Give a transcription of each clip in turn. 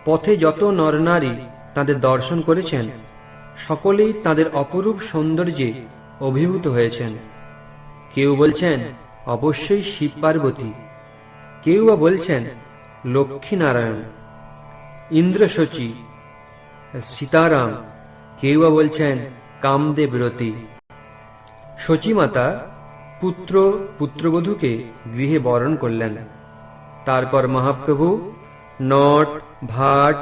পথে যত নরনারী তাঁদের দর্শন করেছেন সকলেই তাঁদের অপরূপ সৌন্দর্যে অভিভূত হয়েছেন। কেউ বলছেন অবশ্যই শিব পার্বতী, কেউ বা বলছেন লক্ষ্মীনারায়ণ, ইন্দ্রশচী, সীতারাম, কেউ বা বলছেন কামদেবরতী। শচীমাতা পুত্র পুত্রবধূকে গৃহে বরণ করলেন। তারপর মহাপ্রভু নট, ভাট,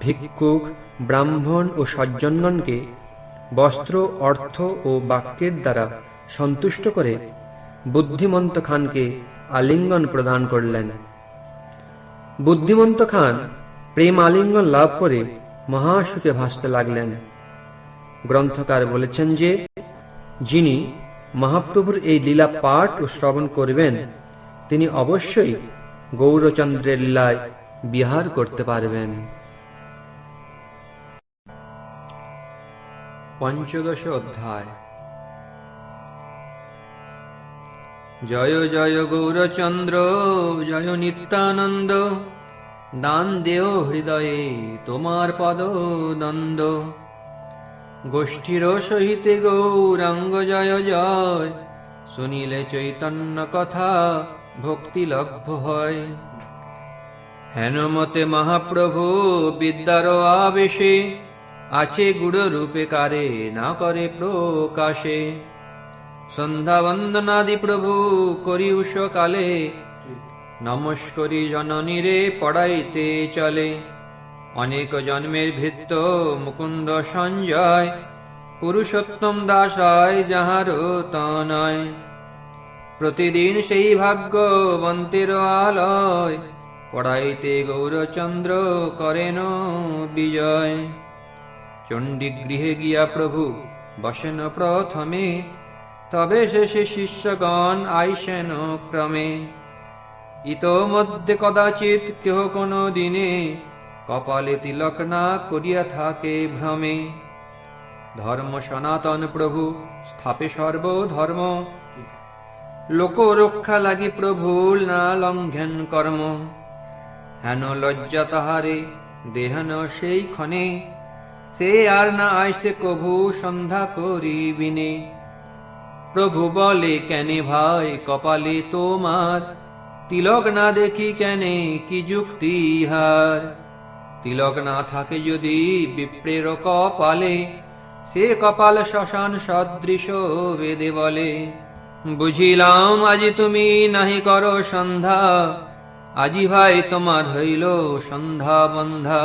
ভিক্ষুক, ব্রাহ্মণ ও সজ্জনগণকে বস্ত্র, অর্থ ও বাক্যের দ্বারা সন্তুষ্ট করে বুদ্ধিমন্ত খানকে আলিঙ্গন প্রদান করলেন। বুদ্ধিমন্ত খান প্রেম আলিঙ্গন লাভ করে মহাসুখে ভাসতে লাগলেন। গ্রন্থকার বলেছেন যে যিনি মহাপ্রভুর এই লীলা পাঠ ও শ্রবণ করবেন তিনি অবশ্যই গৌরচন্দ্রের লীলায় বিহার করতে পারবেন। পঞ্চদশ অধ্যায়। জয় জয় গৌরচন্দ্র, জয় নিত্যানন্দ, দান দেও হৃদয়ে তোমার পদ নন্দ। গোষ্ঠীর সহিতে গৌরাঙ্গ জয় জয়, শুনিলে চৈতন্য কথা ভক্তি লভ্য হয়। হেন মতে মহাপ্রভু বিদ্যার আবেশে, আছে গুড় রূপে কারে না করে প্রকাশে। সন্ধ্যা বন্দনাদি প্রভু করি উষকালে, নমস্করি জননীরে পড়াইতে চলে। অনেক জন্মের ভৃত্য মুকুন্দ সঞ্জয়, পুরুষোত্তম দাসায় যাহারও তনয়। প্রতিদিন সেই ভাগ্যবন্তের আলয়, পড়াইতে গৌরচন্দ্র করেন বিজয়। চণ্ডীগৃহে গিয়া প্রভু বসেন প্রথমে, তবে শেষে শিষ্যগণ আইসেন ক্রমে। ইতোমধ্যে কদাচিৎ কেহ কোনো দিনে, কপালে তিলক না করিয়া থাকে ভ্রমে। ধর্ম সনাতন প্রভু স্থাপে সর্বধর্ম, লোক রক্ষা লাগি প্রভু না লঙ্ঘন কর্ম। হেন লজ্জা তাহারে দেহন সেই ক্ষণে, সে আর না আইসে কভু সন্ধ্যা করিবিনে। প্রভু বলে কেনে ভাই কপালে তোমার, তিলক না দেখি কেনে কি যুক্তি ইহার। তিলক না থাকে যদি বিপ্রের কপালে, সে কপাল শ্মশান সদৃশ বেদে বলে। বুঝিলাম আজি তুমি নাহি করো সন্ধ্যা, আজি ভাই তোমার হইল সন্ধ্যা বন্ধা।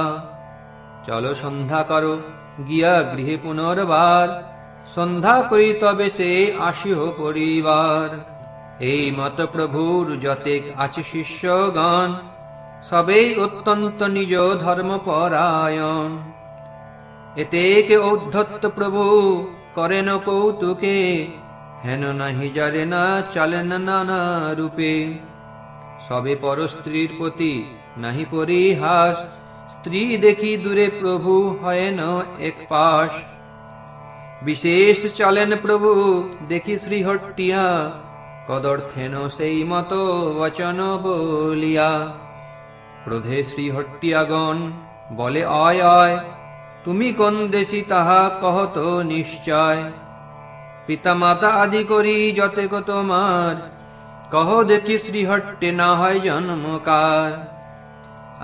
চলো সন্ধ্যা করো গিয়া গৃহে পুনর্বার, সন্ধ্যা করি তবে সে আসিও পরিবার। এই মত প্রভুর যতেক আছে শিষ্যগণ, সবেই অত্যন্ত নিজ ধর্মপরায়ণ। এতেকে ঔদ্ধত্য প্রভু করেন কৌতুকে, হেন নাহি জারে না চলেন নানা রূপে। সবে পর স্ত্রীর প্রতি নাহি পরিহাস, স্ত্রী দেখি দূরে প্রভু হয়েন এক পাশ। বিশেষ চলেন প্রভু দেখি শ্রীহট্টিয়া, কদর্থেন সেই মত বচন বলিয়া। ক্রোধে শ্রীহট্টিয়াগণ বলে অয় অয়, তুমি কোন দেশি তাহা কহত নিশ্চয়। পিতা মাতা আদি করি যতেক তোমার, কহ দেখি শ্রীহট্টে না হয় জন্মকার।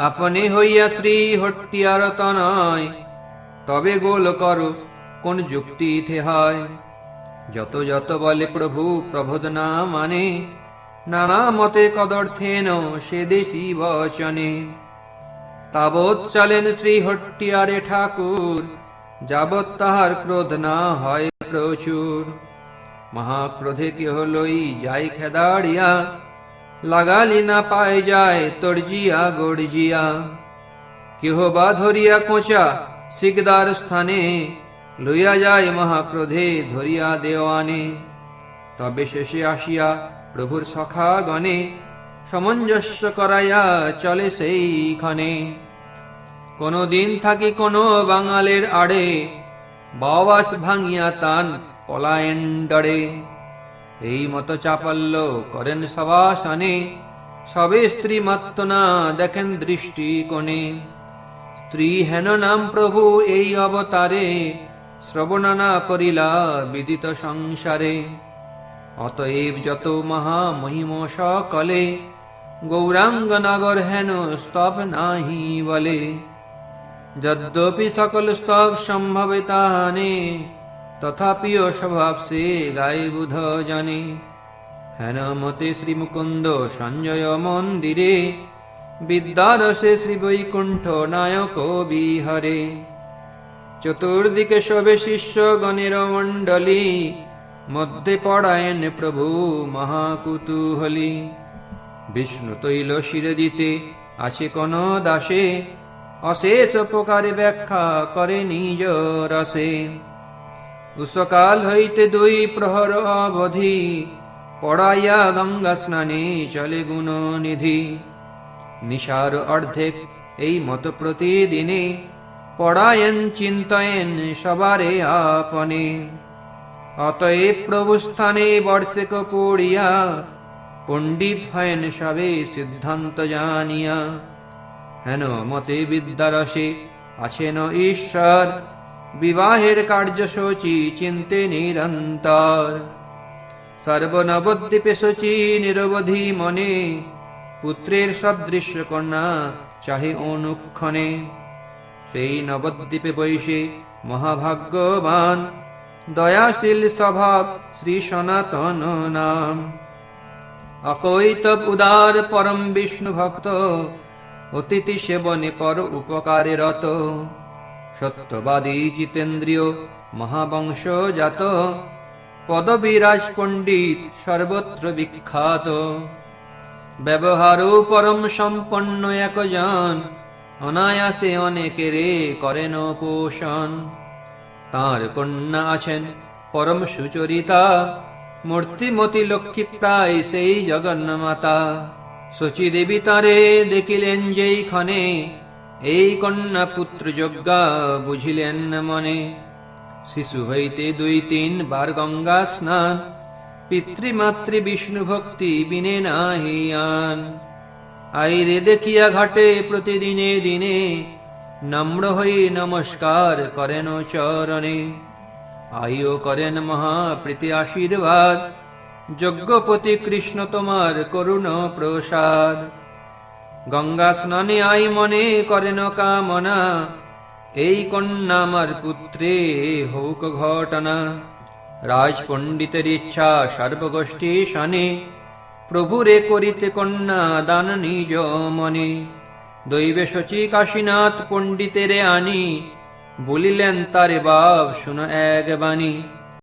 আপনি হইয়া শ্রীহট্টিয়ার তনয়, তবে গোল করো কোন যুক্তি ইথে হয়। যত যত বলে প্রভু প্রবোধ না মানে, নানা মতে কদর্থেন সে দেশি বচনে। তাবৎ চলেন শ্রীহট্টিয়ারে ঠাকুর, যাবৎ তাহার ক্রোধ না হয় প্রচুর। মহাক্রোধে কেহ লই যাই খেদাড়িয়া, লাগালি না পায় যায় তর্জিয়া গর্জিয়া। কেহ বা ধরিয়া কোঁচা সিকদার স্থানে, লইয়া যায় মহাক্রোধে ধরিয়া দেওয়ানে। তবে শেষে আসিয়া প্রভুর সখাগণে, সামঞ্জস্য করাইয়া চলে সেইখানে। কোন দিন থাকি কোন বাঙালের আড়ে, বাবাস ভাঙিয়া তান পলায়ন ডরে। এই মত চাপল্য করেন সবাসানে, সবে স্ত্রী মাত্র না দেখেন দৃষ্টি কোণে। ত্রিহেন নাম প্রভু এই অবতারে, শ্রবণ না করিলা বিদিত সংসারে। অতএব যত মহামহিম সকলে, গৌরাঙ্গ নগর হেন স্তব নাহি বলে। যদ্যপি সকল স্তব সম্ভবে তাহানে, তথাপিও স্বভাব সে গায়ে বুধ জানে। হেন মতে শ্রী মুকুন্দ সঞ্জয় মন্দিরে, বিদ্যারসে শ্রী বৈকুণ্ঠ নায়ক বিহারে। চতুর্দিকে শোভে শিষ্য গণের মণ্ডলী, মধ্যে পড়ায়েন প্রভু মহাকুতূহলী। বিষ্ণু তৈল শিরে দিতে আছে কোন দাসে, অশেষ প্রকারে ব্যাখ্যা করে নিজ রসে। উষকাল হইতে 2 প্রহর অবধি, পড়াইয়া গঙ্গা স্নানে চলে গুণ নিধি। নিশার অর্ধেক এই মত প্রতিদিনে, পড়ায়েন চিন্তয়েন সবারে আপনে। অতএব প্রভু স্থানে বর্ষেক পড়িয়া, পণ্ডিত হয়েন সবে সিদ্ধান্ত জানিয়া। হেন মতে বিদ্যারসে আছেন ঈশ্বর, বিবাহের কার্যসূচি চিন্তে নিরন্তর। সর্বনবদ্বীপে শচী নিরবধি মনে, পুত্রের সদৃশ্য কন্যা চাহে অনুক্ষণে। সেই নবদ্বীপে বৈশে মহাভাগ্যবান, দয়াশীল স্বভাব শ্রী সনাতন নাম। অকৈতব উদার পরম বিষ্ণু ভক্ত, অতিথি সেবনে পর উপকারে রত। সত্যবাদী জিতেন্দ্রিয় মহাবংশ জাত, পদবিরাজ পণ্ডিত সর্বত্র বিখ্যাত। ব্যবহারও পরম সম্পন্ন একজন, অনায়াসে অনেকেরে করেন পোষণ। তাঁর কন্যা আছেন পরম সুচরিতা, মূর্তিমতী লক্ষ্মী প্রায় সেই জগন্মাতা। শচী দেবী তাঁরে দেখিলেন যেই ক্ষণে, এই কন্যা পুত্র যজ্ঞা বুঝিলেন মনে। শিশু হইতে 2-3 বার গঙ্গা স্নান, পিতৃমাতৃ বিষ্ণু ভক্তি বিনে নাহি আন। আইরে দেখিয়া ঘাটে প্রতিদিনে দিনে, নম্র হই নমস্কার করেন চরণে। আইও করেন মহাপ্রীতি আশীর্বাদ, যজ্ঞপতি কৃষ্ণ তোমার করুণ প্রসাদ। গঙ্গা স্নানে আই মনে করেন কামনা, এই কন্যা আমার পুত্রে হোক ঘটনা। রাজ পণ্ডিতের ইচ্ছা সর্বগোষ্ঠী শানে, প্রভুরে করিতে কন্যা দান নিজ মনে। দৈবে শচী কাশীনাথ পণ্ডিতেরে আনি, বলিলেন তারে বাপ শুনো এক বাণী।